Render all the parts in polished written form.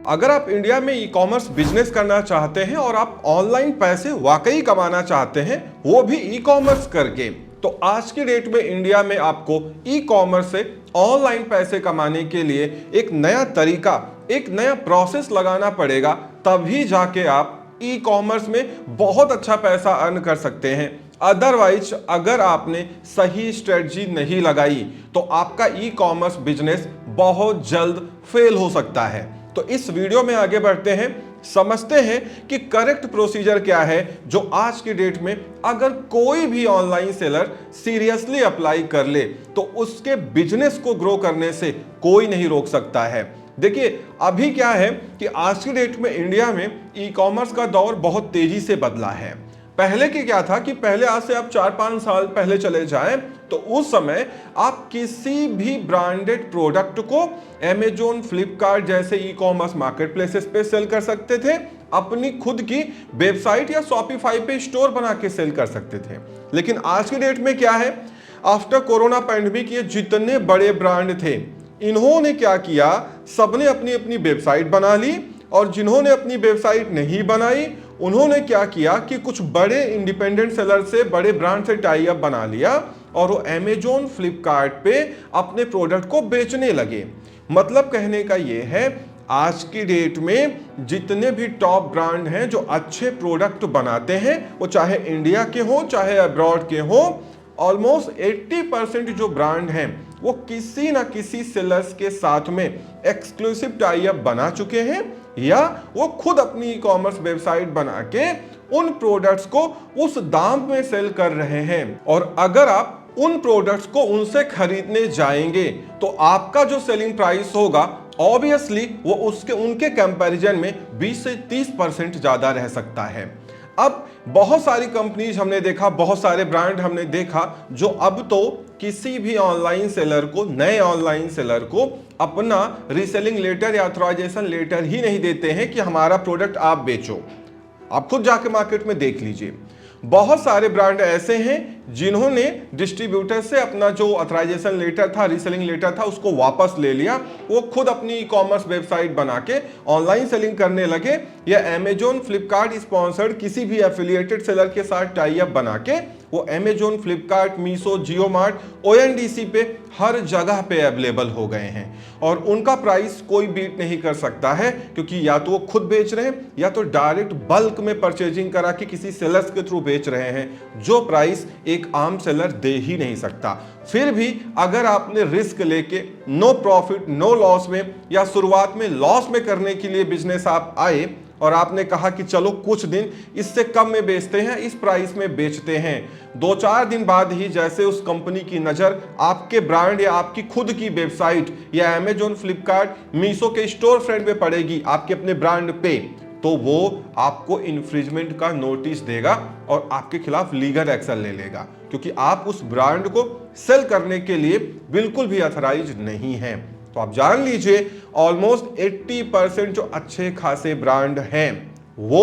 अगर आप इंडिया में ई कॉमर्स बिजनेस करना चाहते हैं और आप ऑनलाइन पैसे वाकई कमाना चाहते हैं, वो भी ई कॉमर्स करके, तो आज की डेट में इंडिया में आपको ई कॉमर्स से ऑनलाइन पैसे कमाने के लिए एक नया तरीका, एक नया प्रोसेस लगाना पड़ेगा। तभी जाके आप ई कॉमर्स में बहुत अच्छा पैसा अर्न कर सकते हैं। अदरवाइज अगर आपने सही स्ट्रेटजी नहीं लगाई तो आपका ई कॉमर्स बिजनेस बहुत जल्द फेल हो सकता है। तो इस वीडियो में आगे बढ़ते हैं, समझते हैं कि करेक्ट प्रोसीजर क्या है जो आज की डेट में अगर कोई भी ऑनलाइन सेलर सीरियसली अप्लाई कर ले तो उसके बिजनेस को ग्रो करने से कोई नहीं रोक सकता है। देखिए अभी क्या है कि आज की डेट में इंडिया में ई कॉमर्स का दौर बहुत तेजी से बदला है। पहले की क्या था कि पहले आज से आप 4-5 साल पहले चले जाएं तो उस समय आप किसी भी ब्रांडेड प्रोडक्ट को अमेजोन, फ्लिपकार्ट जैसे ई कॉमर्स मार्केट प्लेसेस पे सेल कर सकते थे, अपनी खुद की वेबसाइट या शॉपिफाई पे स्टोर बना के सेल कर सकते थे। लेकिन आज की डेट में क्या है, आफ्टर कोरोना पैंडेमिक ये जितने बड़े ब्रांड थे इन्होंने क्या किया, सबने अपनी अपनी वेबसाइट बना ली, और जिन्होंने अपनी वेबसाइट नहीं बनाई उन्होंने क्या किया कि कुछ बड़े इंडिपेंडेंट सेलर से, बड़े ब्रांड से टाई अप बना लिया और वो अमेजोन, फ्लिपकार्ट पे अपने प्रोडक्ट को बेचने लगे। मतलब कहने का ये है, आज की डेट में जितने भी टॉप ब्रांड हैं जो अच्छे प्रोडक्ट बनाते हैं, वो चाहे इंडिया के हो चाहे अब्रॉड के हो, ऑलमोस्ट 80% जो ब्रांड हैं वो किसी ना किसी सेलर्स के साथ में एक्सक्लूसिव टाई अप बना चुके हैं या वो खुद अपनी ई कॉमर्स वेबसाइट बना के उन प्रोडक्ट्स को उस दाम में सेल कर रहे हैं। और अगर आप उन प्रोडक्ट्स को उनसे खरीदने जाएंगे तो आपका जो सेलिंग प्राइस होगा ऑब्वियसली वो उनके कंपैरिजन में 20 से 30% ज्यादा रह सकता है। अब बहुत सारी कंपनीज हमने देखा, बहुत सारे ब्रांड हमने देखा जो अब तो किसी भी ऑनलाइन सेलर को, नए ऑनलाइन सेलर को अपना रीसेलिंग लेटर या ऑथराइजेशन लेटर ही नहीं देते हैं कि हमारा प्रोडक्ट आप बेचो। आप खुद जाके मार्केट में देख लीजिए, बहुत सारे ब्रांड ऐसे हैं जिन्होंने डिस्ट्रीब्यूटर से अपना जो ऑथराइजेशन लेटर था, रीसेलिंग लेटर था, उसको वापस ले लिया। वो खुद अपनी ई कॉमर्स वेबसाइट बना के ऑनलाइन सेलिंग करने लगे या अमेजोन, फ्लिपकार्ट स्पॉन्सर्ड किसी भी एफिलिएटेड सेलर के साथ टाई अप बना के वो अमेजोन, फ्लिपकार्ट, मीशो, जियो मार्ट, ओएनडीसी पे हर जगह पे अवेलेबल हो गए हैं और उनका प्राइस कोई बीट नहीं कर सकता है, क्योंकि या तो वो खुद बेच रहे हैं या तो डायरेक्ट बल्क में परचेजिंग करा के किसी सेलर्स के थ्रू बेच रहे हैं, जो प्राइस एक आम सेलर दे ही नहीं सकता। फिर भी अगर आपने रिस्क लेके नो प्रॉफिट नो लॉस में या शुरुआत में लॉस में करने के लिए बिजनेस आप आए और आपने कहा कि चलो कुछ दिन इससे कम में बेचते हैं, इस प्राइस में बेचते हैं, 2-4 दिन बाद ही जैसे उस कंपनी की नजर आपके ब्रांड या आपकी खुद की वेबसाइट या अमेजोन, फ्लिपकार्ट, मीशो के स्टोर फ्रंट पे पड़ेगी आपके अपने ब्रांड पे, तो वो आपको इन्फ्रिंजमेंट का नोटिस देगा और आपके खिलाफ लीगल एक्शन ले लेगा, क्योंकि आप उस ब्रांड को सेल करने के लिए बिल्कुल भी ऑथराइज नहीं है। तो आप जान लीजिए ऑलमोस्ट 80% जो अच्छे खासे ब्रांड हैं वो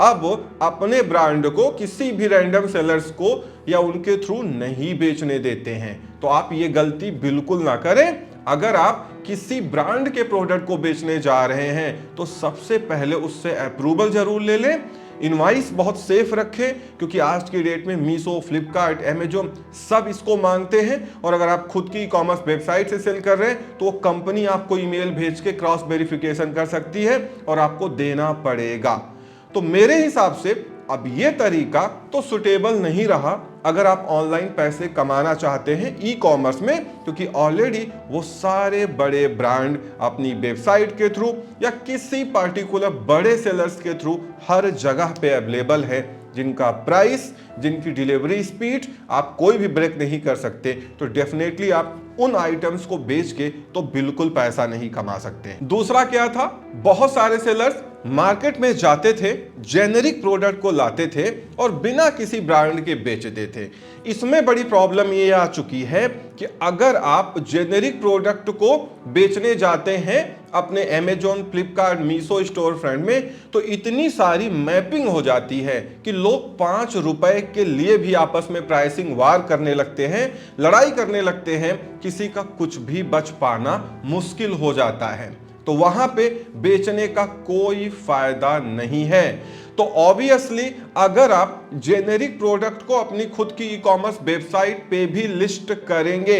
अब अपने ब्रांड को किसी भी रैंडम सेलर्स को या उनके थ्रू नहीं बेचने देते हैं। तो आप ये गलती बिल्कुल ना करें। अगर आप किसी ब्रांड के प्रोडक्ट को बेचने जा रहे हैं तो सबसे पहले उससे अप्रूवल जरूर ले लें, इनवाइस बहुत सेफ रखें, क्योंकि आज की डेट में मीशो, फ्लिपकार्ट, अमेजोन सब इसको मांगते हैं। और अगर आप खुद की ई कॉमर्स वेबसाइट से सेल कर रहे हैं तो वो कंपनी आपको ईमेल भेज के क्रॉस वेरिफिकेशन कर सकती है और आपको देना पड़ेगा। तो मेरे हिसाब से अब ये तरीका तो सुटेबल नहीं रहा अगर आप ऑनलाइन पैसे कमाना चाहते हैं ई कॉमर्स में, क्योंकि ऑलरेडी वो सारे बड़े ब्रांड अपनी वेबसाइट के थ्रू या किसी पार्टिकुलर बड़े सेलर्स के थ्रू हर जगह पे अवेलेबल है, जिनका प्राइस, जिनकी डिलीवरी स्पीड आप कोई भी ब्रेक नहीं कर सकते। तो डेफिनेटली आप उन आइटम्स को बेच के तो बिल्कुल पैसा नहीं कमा सकते। दूसरा क्या था, बहुत सारे सेलर्स मार्केट में जाते थे, जेनेरिक प्रोडक्ट को लाते थे और बिना किसी ब्रांड के बेचते थे। इसमें बड़ी प्रॉब्लम ये आ चुकी है कि अगर आप जेनेरिक प्रोडक्ट को बेचने जाते हैं अपने Amazon, Flipkart, Meesho store front में, तो इतनी सारी मैपिंग हो जाती है कि लोग 5 रुपए के लिए भी आपस में प्राइसिंग वार करने लगते हैं, लड़ाई करने लगते हैं, किसी का कुछ भी बच पाना मुश्किल हो जाता है। तो वहां पे बेचने का कोई फायदा नहीं है। तो ऑब्वियसली अगर आप जेनेरिक प्रोडक्ट को अपनी खुद की ई कॉमर्स वेबसाइट पे भी लिस्ट करेंगे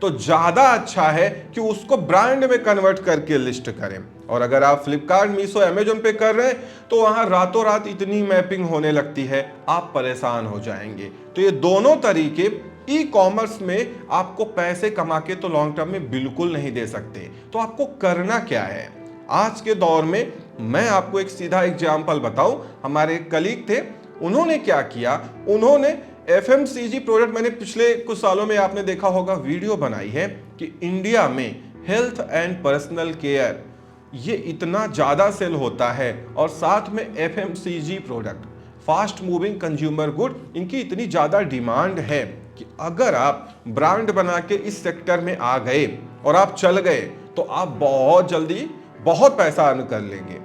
तो ज्यादा अच्छा है कि उसको ब्रांड में कन्वर्ट करके लिस्ट करें। और अगर आप फ्लिपकार्ट, मीशो, अमेजोन पे कर रहे हैं तो वहां रातों रात इतनी मैपिंग होने लगती है, आप परेशान हो जाएंगे। तो ये दोनों तरीके ई कॉमर्स में आपको पैसे कमा के तो लॉन्ग टर्म में बिल्कुल नहीं दे सकते। तो आपको करना क्या है आज के दौर में, मैं आपको एक सीधा एग्जाम्पल बताऊं। हमारे एक कलीग थे, उन्होंने क्या किया, उन्होंने एफएमसीजी प्रोडक्ट, मैंने पिछले कुछ सालों में आपने देखा होगा वीडियो बनाई है कि इंडिया में हेल्थ एंड पर्सनल केयर ये इतना ज्यादा सेल होता है और साथ में FMCG product, fast moving consumer good, इनकी इतनी ज्यादा डिमांड है कि अगर आप ब्रांड बना के इस सेक्टर में आ गए और आप चल गए तो आप बहुत जल्दी बहुत पैसा अर्न कर लेंगे।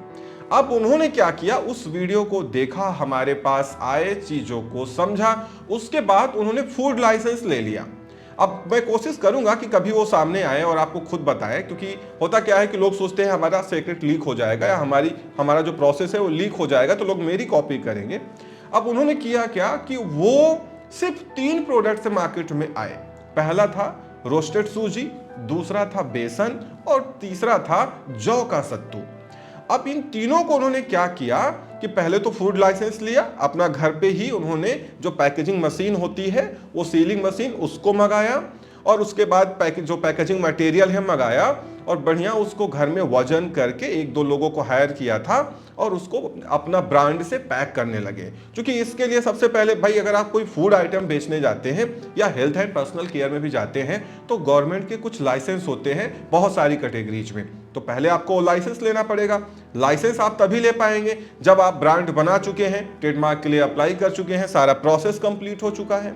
अब उन्होंने क्या किया, उस वीडियो को देखा, हमारे पास आए, चीजों को समझा, उसके बाद उन्होंने फूड लाइसेंस ले लिया। अब मैं कोशिश करूंगा कि कभी वो सामने आए और आपको खुद बताएं, क्योंकि होता क्या है कि लोग सोचते हैं हमारा सीक्रेट लीक हो जाएगा या हमारा जो प्रोसेस है वो लीक हो जाएगा तो लोग मेरी कॉपी करेंगे। अब उन्होंने किया क्या कि वो सिर्फ 3 प्रोडक्ट से मार्केट में आए। पहला था रोस्टेड सूजी, दूसरा था बेसन और तीसरा था जौ का सत्तू। अब इन तीनों को उन्होंने क्या किया कि पहले तो फूड लाइसेंस लिया, अपना घर पे ही उन्होंने जो पैकेजिंग मशीन होती है वो सीलिंग मशीन उसको मंगाया और उसके बाद जो पैकेजिंग मटेरियल है मंगाया और बढ़िया उसको घर में वजन करके 1-2 लोगों को हायर किया था और उसको अपना ब्रांड से पैक करने लगे। क्योंकि इसके लिए सबसे पहले भाई अगर आप कोई फूड आइटम बेचने जाते हैं या हेल्थ एंड पर्सनल केयर में भी जाते हैं तो गवर्नमेंट के कुछ लाइसेंस होते हैं बहुत सारी कैटेगरीज में, तो पहले आपको लाइसेंस लेना पड़ेगा। लाइसेंस आप तभी ले पाएंगे जब आप ब्रांड बना चुके हैं, ट्रेडमार्क के लिए अप्लाई कर चुके हैं, सारा प्रोसेस कंप्लीट हो चुका है।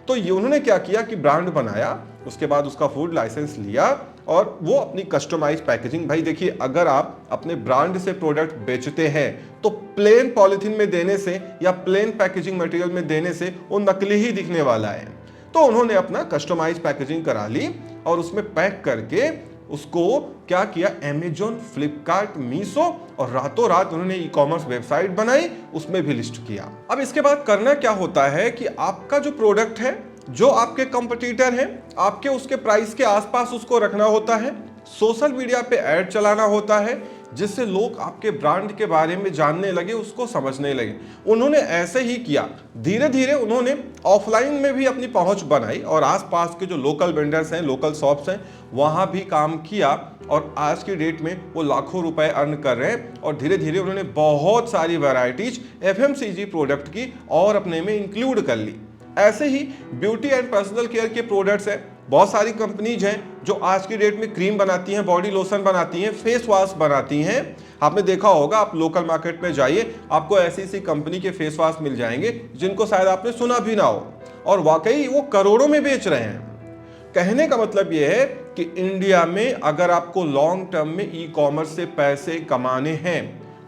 तो ये उन्होंने क्या किया कि ब्रांड बनाया, उसके बाद उसका फूड लाइसेंस लिया और वो अपनी कस्टमाइज पैकेजिंग, भाई देखिए अगर आप अपने ब्रांड से प्रोडक्ट बेचते हैं तो प्लेन पॉलिथीन में देने से या प्लेन पैकेजिंग मटेरियल में देने से वो नकली ही दिखने वाला है। तो उन्होंने अपना कस्टमाइज पैकेजिंग करा ली और उसमें पैक करके उसको क्या किया, अमेजोन, फ्लिपकार्ट, मीशो और रातों रात उन्होंने ई कॉमर्स वेबसाइट बनाई, उसमें भी लिस्ट किया। अब इसके बाद करना क्या होता है कि आपका जो प्रोडक्ट है, जो आपके कंपटीटर हैं, आपके उसके प्राइस के आसपास उसको रखना होता है, सोशल मीडिया पे ऐड चलाना होता है जिससे लोग आपके ब्रांड के बारे में जानने लगे, उसको समझने लगे। उन्होंने ऐसे ही किया, धीरे धीरे उन्होंने ऑफलाइन में भी अपनी पहुंच बनाई और आसपास के जो लोकल वेंडर्स हैं, लोकल शॉप्स हैं, वहां भी काम किया और आज की डेट में वो लाखों रुपए अर्न कर रहे हैं। और धीरे धीरे उन्होंने बहुत सारी वैरायटीज एफएमसीजी प्रोडक्ट की और अपने में इंक्लूड कर ली। ऐसे ही ब्यूटी एंड पर्सनल केयर के प्रोडक्ट्स हैं, बहुत सारी कंपनीज हैं जो आज की डेट में क्रीम बनाती हैं, बॉडी लोशन बनाती हैं, फेस वॉश बनाती हैं। आपने देखा होगा, आप लोकल मार्केट में जाइए, आपको ऐसी ऐसी कंपनी के फेस वॉश मिल जाएंगे जिनको शायद आपने सुना भी ना हो और वाकई वो करोड़ों में बेच रहे हैं। कहने का मतलब यह है कि इंडिया में अगर आपको लॉन्ग टर्म में ई कॉमर्स से पैसे कमाने हैं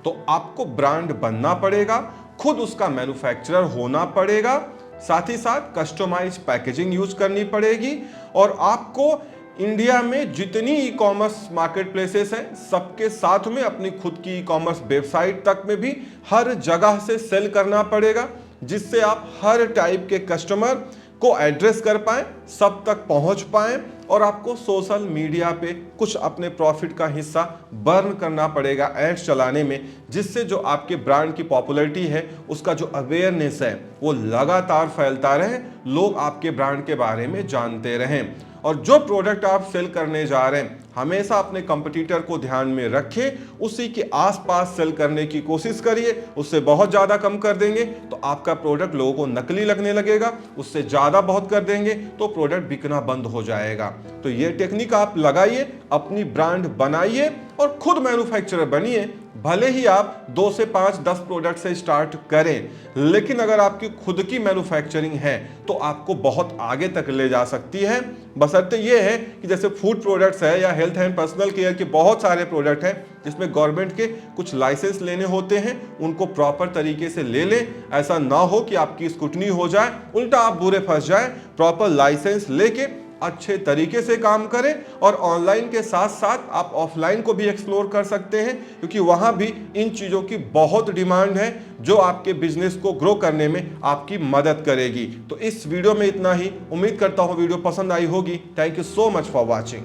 तो आपको ब्रांड बनना पड़ेगा, खुद उसका मैन्युफैक्चरर होना पड़ेगा, साथ ही साथ कस्टमाइज पैकेजिंग यूज करनी पड़ेगी और आपको इंडिया में जितनी ई कॉमर्स मार्केट प्लेसेस हैं सबके साथ में अपनी खुद की ई कॉमर्स वेबसाइट तक में भी हर जगह से सेल करना पड़ेगा, जिससे आप हर टाइप के कस्टमर को एड्रेस कर पाएं, सब तक पहुंच पाएं और आपको सोशल मीडिया पे कुछ अपने प्रॉफिट का हिस्सा बर्न करना पड़ेगा एड्स चलाने में, जिससे जो आपके ब्रांड की पॉपुलैरिटी है, उसका जो अवेयरनेस है वो लगातार फैलता रहे, लोग आपके ब्रांड के बारे में जानते रहें। और जो प्रोडक्ट आप सेल करने जा रहे हैं हमेशा अपने कंपटीटर को ध्यान में रखें, उसी के आसपास सेल करने की कोशिश करिए, उससे बहुत ज़्यादा कम कर देंगे तो आपका प्रोडक्ट लोगों को नकली लगने लगेगा, उससे ज़्यादा बहुत कर देंगे तो प्रोडक्ट बिकना बंद हो जाएगा। तो ये टेक्निक आप लगाइए, अपनी ब्रांड बनाइए और खुद मैन्युफैक्चरर बनिए। भले ही आप 2 से 5, 10 प्रोडक्ट से स्टार्ट करें, लेकिन अगर आपकी खुद की मैन्युफैक्चरिंग है तो आपको बहुत आगे तक ले जा सकती है। बशर्ते ये है कि जैसे फूड प्रोडक्ट्स है या हेल्थ एंड पर्सनल केयर के बहुत सारे प्रोडक्ट हैं जिसमें गवर्नमेंट के कुछ लाइसेंस लेने होते हैं, उनको प्रॉपर तरीके से ले लें। ऐसा ना हो कि आपकी स्क्रूटनी हो जाए, उल्टा आप बुरे फंस जाए। प्रॉपर लाइसेंस लेके अच्छे तरीके से काम करें और ऑनलाइन के साथ साथ आप ऑफलाइन को भी एक्सप्लोर कर सकते हैं, क्योंकि वहां भी इन चीजों की बहुत डिमांड है जो आपके बिजनेस को ग्रो करने में आपकी मदद करेगी। तो इस वीडियो में इतना ही। उम्मीद करता हूं वीडियो पसंद आई होगी। Thank you so much for watching.